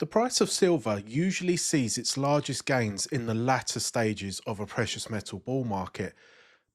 The price of silver usually sees its largest gains in the latter stages of a precious metal bull market.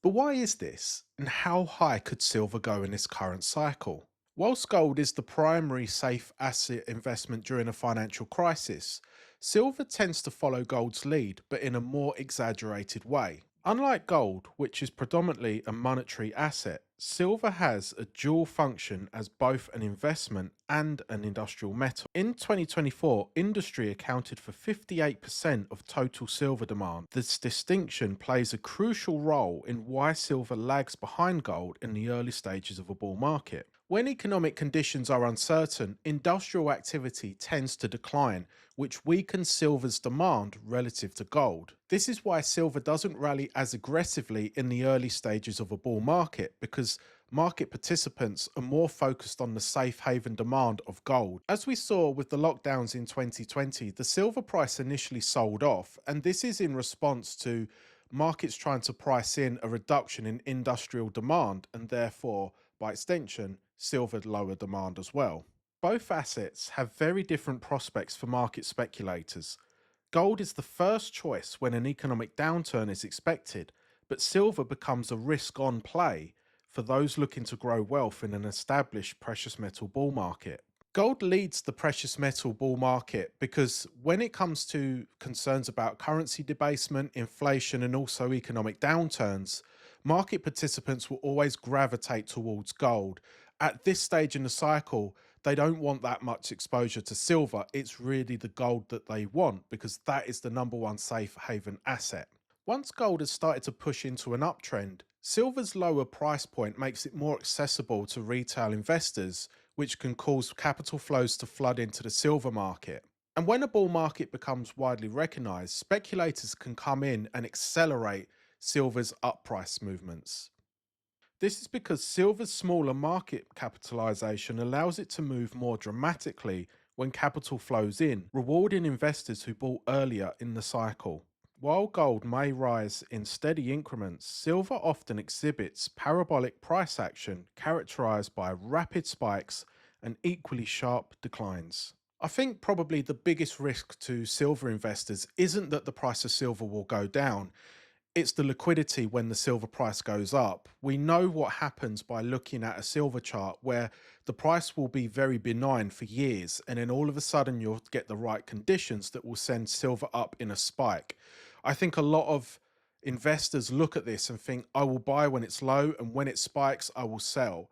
But why is this? And how high could silver go in this current cycle? Whilst gold is the primary safe asset investment during a financial crisis, silver tends to follow gold's lead, but in a more exaggerated way. Unlike gold, which is predominantly a monetary asset, silver has a dual function as both an investment and an industrial metal. In 2024, industry accounted for 58% of total silver demand. This distinction plays a crucial role in why silver lags behind gold in the early stages of a bull market. When economic conditions are uncertain, industrial activity tends to decline, which weakens silver's demand relative to gold. This is why silver doesn't rally as aggressively in the early stages of a bull market, because market participants are more focused on the safe haven demand of gold. As we saw with the lockdowns in 2020, the silver price initially sold off, and this is in response to markets trying to price in a reduction in industrial demand and therefore, by extension, silver lower demand as well. Both assets have very different prospects for market speculators. Gold is the first choice when an economic downturn is expected, but silver becomes a risk on play for those looking to grow wealth in an established precious metal bull market. Gold leads the precious metal bull market because when it comes to concerns about currency debasement, inflation, and also economic downturns, market participants will always gravitate towards gold. At this stage in the cycle, they don't want that much exposure to silver. It's really the gold that they want because that is the number one safe haven asset. Once gold has started to push into an uptrend, silver's lower price point makes it more accessible to retail investors, which can cause capital flows to flood into the silver market. And when a bull market becomes widely recognized, speculators can come in and accelerate silver's up price movements. This is because silver's smaller market capitalization allows it to move more dramatically when capital flows in, rewarding investors who bought earlier in the cycle. While gold may rise in steady increments, silver often exhibits parabolic price action characterized by rapid spikes and equally sharp declines. I think probably the biggest risk to silver investors isn't that the price of silver will go down. It's the liquidity when the silver price goes up. We know what happens by looking at a silver chart where the price will be very benign for years, and then all of a sudden you'll get the right conditions that will send silver up in a spike. I think a lot of investors look at this and think, I will buy when it's low, and when it spikes, I will sell.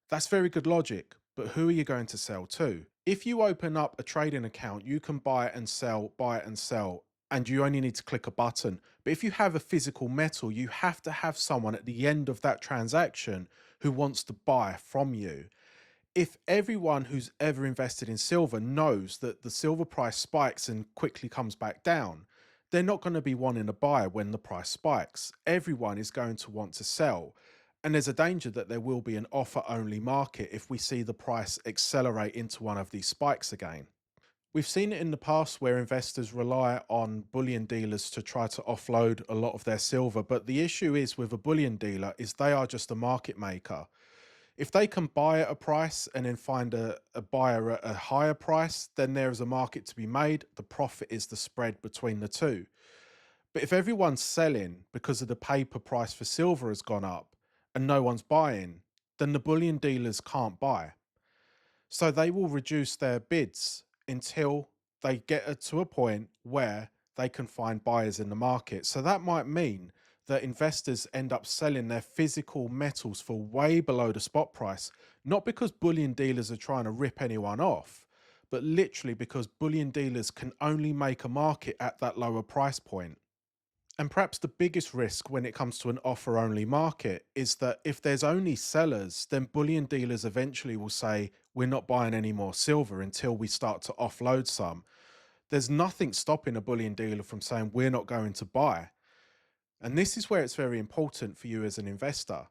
That's very good logic, but who are you going to sell to? If you open up a trading account, you can buy and sell, and you only need to click a button. But if you have a physical metal, you have to have someone at the end of that transaction who wants to buy from you. If everyone who's ever invested in silver knows that the silver price spikes and quickly comes back down, they're not going to be wanting to buy when the price spikes. Everyone is going to want to sell. And there's a danger that there will be an offer only market if we see the price accelerate into one of these spikes again. We've seen it in the past where investors rely on bullion dealers to try to offload a lot of their silver. But the issue is with a bullion dealer is they are just a market maker. If they can buy at a price and then find a buyer at a higher price, then there is a market to be made. The profit is the spread between the two. But if everyone's selling because of the paper price for silver has gone up and no one's buying, then the bullion dealers can't buy. So they will reduce their bids until they get to a point where they can find buyers in the market. So that might mean that investors end up selling their physical metals for way below the spot price, not because bullion dealers are trying to rip anyone off, but literally because bullion dealers can only make a market at that lower price point. And perhaps the biggest risk when it comes to an offer only market is that if there's only sellers, then bullion dealers eventually will say, we're not buying any more silver until we start to offload some. There's nothing stopping a bullion dealer from saying, we're not going to buy. And this is where it's very important for you as an investor.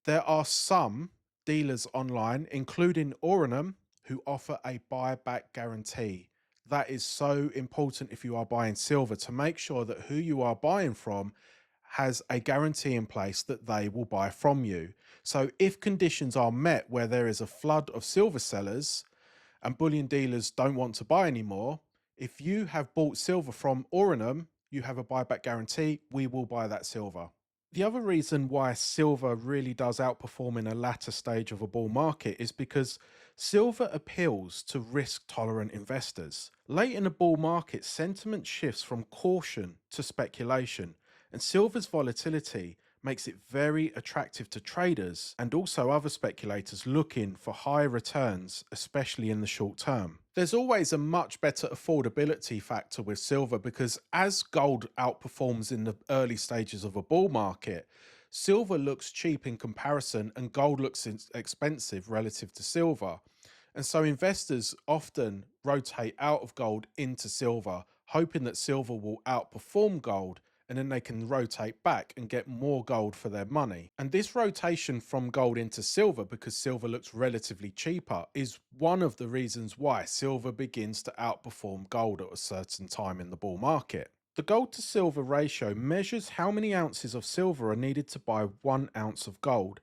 There are some dealers online, including Auronum, who offer a buyback guarantee. That is so important if you are buying silver, to make sure that who you are buying from has a guarantee in place that they will buy from you. So if conditions are met where there is a flood of silver sellers and bullion dealers don't want to buy anymore, if you have bought silver from Auronum, you have a buyback guarantee. We will buy that silver. The other reason why silver really does outperform in a latter stage of a bull market is because silver appeals to risk tolerant investors. Late in a bull market, sentiment shifts from caution to speculation, and silver's volatility makes it very attractive to traders and also other speculators looking for high returns, especially in the short term. There's always a much better affordability factor with silver because as gold outperforms in the early stages of a bull market, silver looks cheap in comparison and gold looks expensive relative to silver. And so investors often rotate out of gold into silver, hoping that silver will outperform gold, and then they can rotate back and get more gold for their money. And this rotation from gold into silver, because silver looks relatively cheaper, is one of the reasons why silver begins to outperform gold at a certain time in the bull market. The gold to silver ratio measures how many ounces of silver are needed to buy 1 ounce of gold.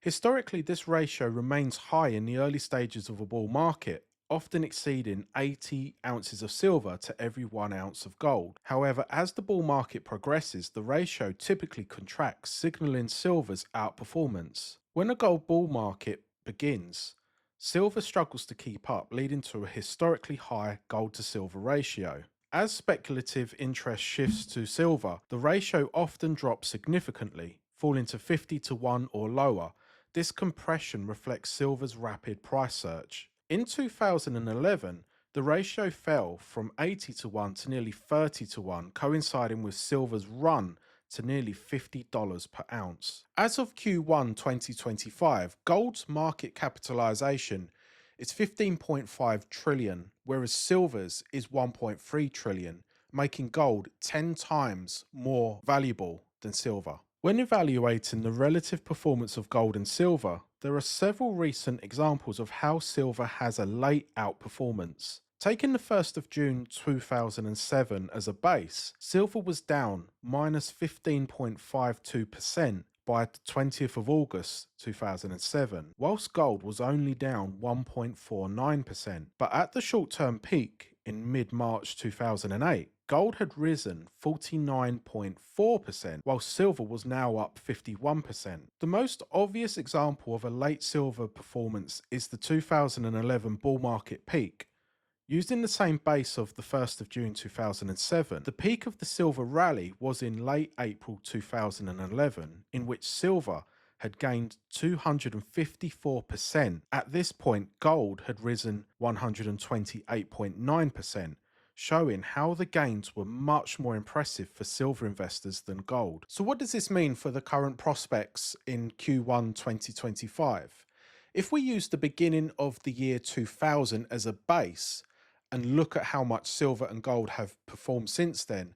Historically, this ratio remains high in the early stages of a bull market, often exceeding 80 ounces of silver to every 1 ounce of gold. However, as the bull market progresses, the ratio typically contracts, signaling silver's outperformance. When a gold bull market begins, silver struggles to keep up, leading to a historically high gold to silver ratio. As speculative interest shifts to silver, the ratio often drops significantly, falling to 50 to 1 or lower. This compression reflects silver's rapid price surge. In 2011, the ratio fell from 80 to 1 to nearly 30 to 1, coinciding with silver's run to nearly $50 per ounce. As of Q1 2025, gold's market capitalization is 15.5 trillion, whereas silver's is 1.3 trillion, making gold 10 times more valuable than silver. When evaluating the relative performance of gold and silver, there are several recent examples of how silver has a late outperformance. Taking the 1st of June 2007 as a base, silver was down minus 15.52% by the 20th of August 2007, whilst gold was only down 1.49%. But at the short-term peak in mid-March 2008, gold had risen 49.4%, while silver was now up 51%. The most obvious example of a late silver performance is the 2011 bull market peak. Using the same base of the 1st of June 2007, the peak of the silver rally was in late April 2011, in which silver had gained 254%. At this point, gold had risen 128.9%. Showing how the gains were much more impressive for silver investors than gold. So what does this mean for the current prospects in Q1 2025? If we use the beginning of the year 2000 as a base and look at how much silver and gold have performed since then,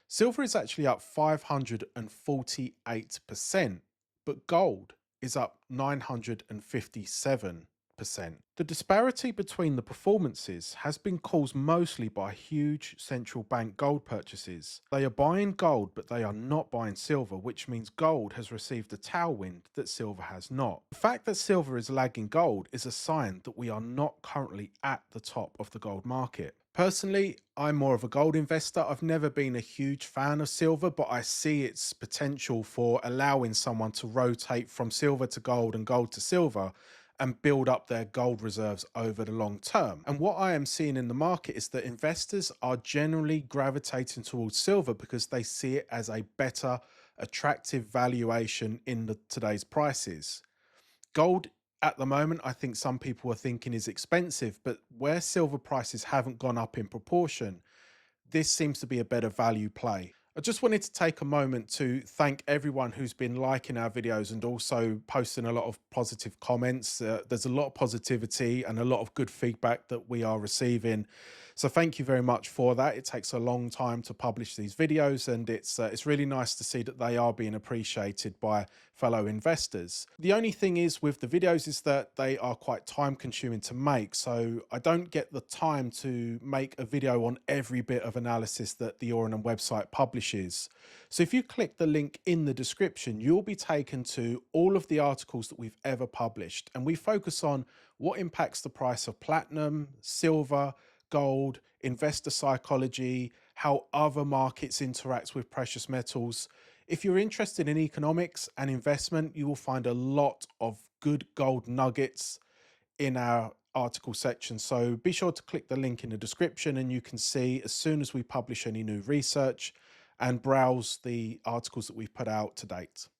silver is actually up 548%, but gold is up 957%. The disparity between the performances has been caused mostly by huge central bank gold purchases. They are buying gold, but they are not buying silver, which means gold has received a tailwind that silver has not. The fact that silver is lagging gold is a sign that we are not currently at the top of the gold market. Personally, I'm more of a gold investor. I've never been a huge fan of silver, but I see its potential for allowing someone to rotate from silver to gold and gold to silver and build up their gold reserves over the long term. And what I am seeing in the market is that investors are generally gravitating towards silver because they see it as a better, attractive valuation in today's prices. Gold at the moment, I think some people are thinking is expensive, but where silver prices haven't gone up in proportion, this seems to be a better value play. I just wanted to take a moment to thank everyone who's been liking our videos and also posting a lot of positive comments. There's a lot of positivity and a lot of good feedback that we are receiving. So thank you very much for that. It takes a long time to publish these videos, and it's really nice to see that they are being appreciated by fellow investors. The only thing is with the videos is that they are quite time consuming to make, so I don't get the time to make a video on every bit of analysis that the Auronum website publishes. So if you click the link in the description, you'll be taken to all of the articles that we've ever published, and we focus on what impacts the price of platinum, silver, gold, investor psychology, how other markets interact with precious metals. If you're interested in economics and investment, you will find a lot of good gold nuggets in our article section. So be sure to click the link in the description and you can see as soon as we publish any new research and browse the articles that we've put out to date.